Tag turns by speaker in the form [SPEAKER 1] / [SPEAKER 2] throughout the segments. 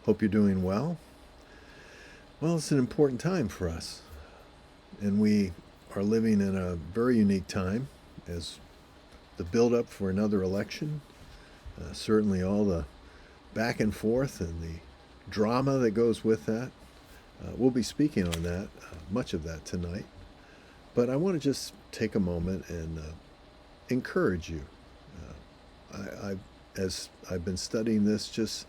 [SPEAKER 1] Hope you're doing well. Well, it's an important time for us, and we are living in a very unique time as the build-up for another election. Certainly all the back and forth and the drama that goes with that. We'll be speaking on that, much of that tonight. But I want to just take a moment and encourage you. As I've been studying this, just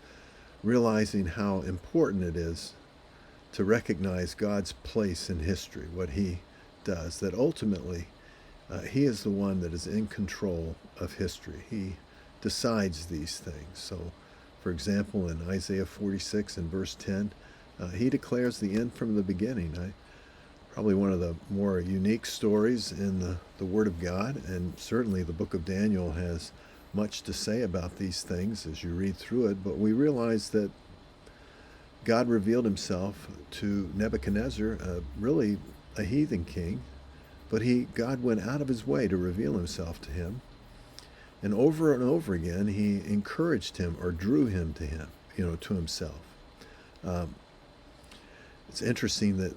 [SPEAKER 1] realizing how important it is to recognize God's place in history, what He does, that ultimately He is the one that is in control of history. He decides these things. So, for example, in Isaiah 46 and verse 10, He declares the end from the beginning. Probably one of the more unique stories in the Word of God, and certainly the book of Daniel has much to say about these things as you read through it, but we realize that God revealed Himself to Nebuchadnezzar, really a heathen king, but God went out of His way to reveal Himself to him, and over again He encouraged him or drew him to him, to Himself. It's interesting that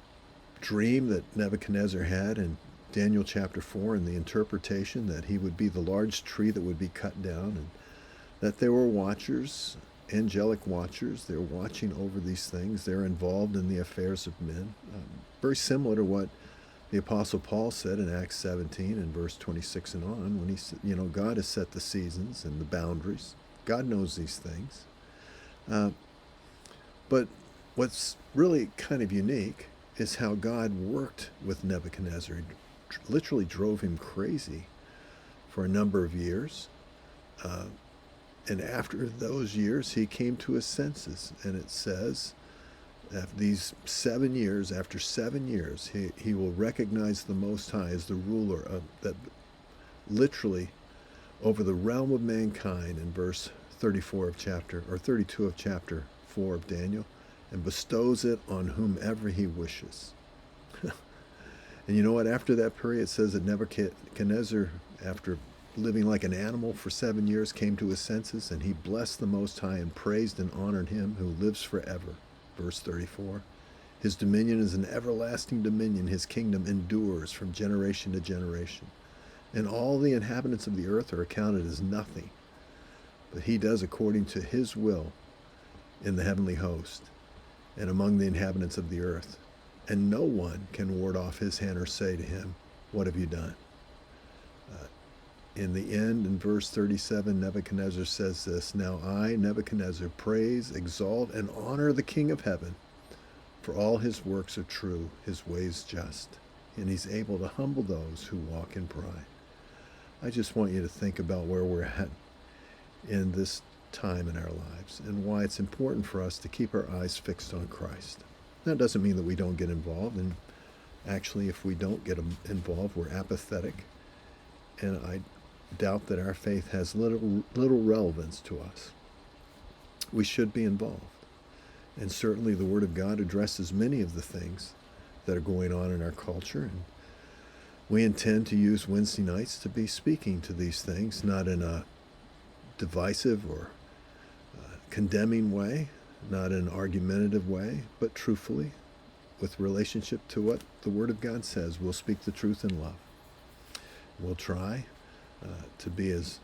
[SPEAKER 1] dream that Nebuchadnezzar had in Daniel chapter 4 and the interpretation that he would be the large tree that would be cut down, and that there were watchers, angelic watchers. They're watching over these things. They're involved in the affairs of men. Very similar to what the Apostle Paul said in Acts 17 and verse 26 and on, when he said, God has set the seasons and the boundaries. God knows these things. But what's really kind of unique is how God worked with Nebuchadnezzar. He literally drove him crazy for a number of years. And after those years, he came to his senses. And it says, after these 7 years, after 7 years, he will recognize the Most High as the ruler that literally over the realm of mankind in verse 32 of chapter 4 of Daniel, and bestows it on whomever he wishes. And you know what? After that period, it says that Nebuchadnezzar, after living like an animal for 7 years, came to his senses, and he blessed the Most High and praised and honored Him who lives forever. Verse 34. His dominion is an everlasting dominion. His kingdom endures from generation to generation. And all the inhabitants of the earth are accounted as nothing. But He does according to His will in the heavenly host and among the inhabitants of the earth. And no one can ward off His hand or say to Him, "What have you done?" In the end, in verse 37, Nebuchadnezzar says this, "Now I, Nebuchadnezzar, praise, exalt, and honor the King of heaven, for all His works are true, His ways just, and He's able to humble those who walk in pride." I just want you to think about where we're at in this time in our lives and why it's important for us to keep our eyes fixed on Christ. That doesn't mean that we don't get involved, and actually if we don't get involved, we're apathetic, and I doubt that our faith has little relevance to us. We should be involved, and certainly the Word of God addresses many of the things that are going on in our culture, and we intend to use Wednesday nights to be speaking to these things, not in a divisive or condemning way, not in an argumentative way, but truthfully, with relationship to what the Word of God says. We'll speak the truth in love. We'll try to be as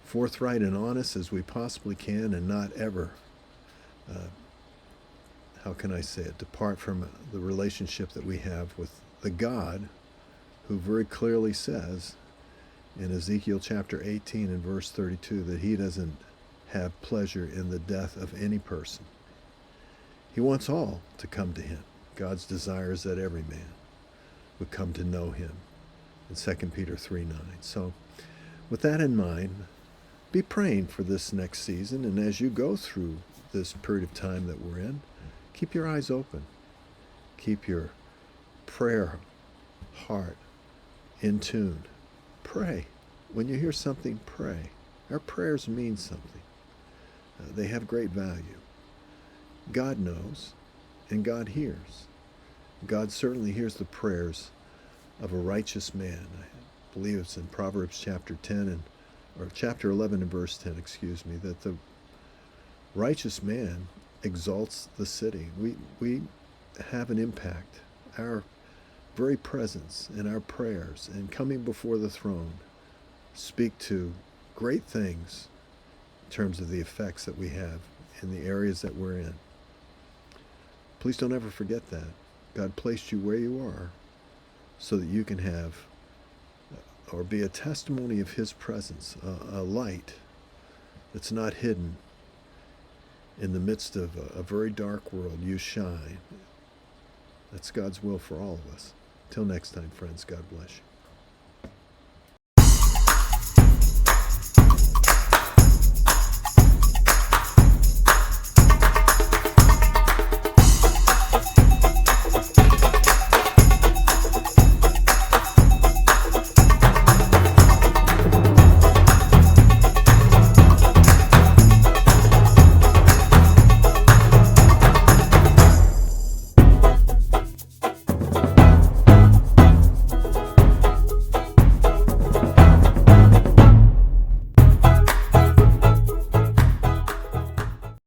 [SPEAKER 1] forthright and honest as we possibly can, and not ever, depart from the relationship that we have with the God who very clearly says in Ezekiel chapter 18 and verse 32 that He doesn't have pleasure in the death of any person. He wants all to come to Him. God's desire is that every man would come to know Him in 2 Peter 3:9. So with that in mind, be praying for this next season, and as you go through this period of time that we're in, keep your eyes open. Keep your prayer heart in tune. Pray. When you hear something, pray. Our prayers mean something. They have great value. God knows, and God hears. God certainly hears the prayers of a righteous man. I believe it's in Proverbs chapter 10 or chapter 11 and verse 10, that the righteous man exalts the city. We have an impact. Our very presence and our prayers and coming before the throne speak to great things in terms of the effects that we have in the areas that we're in. Please don't ever forget that. God placed you where you are so that you can have or be a testimony of his presence, a light that's not hidden. In the midst of a very dark world, you shine. That's God's will for all of us. Till next time, friends, God bless you.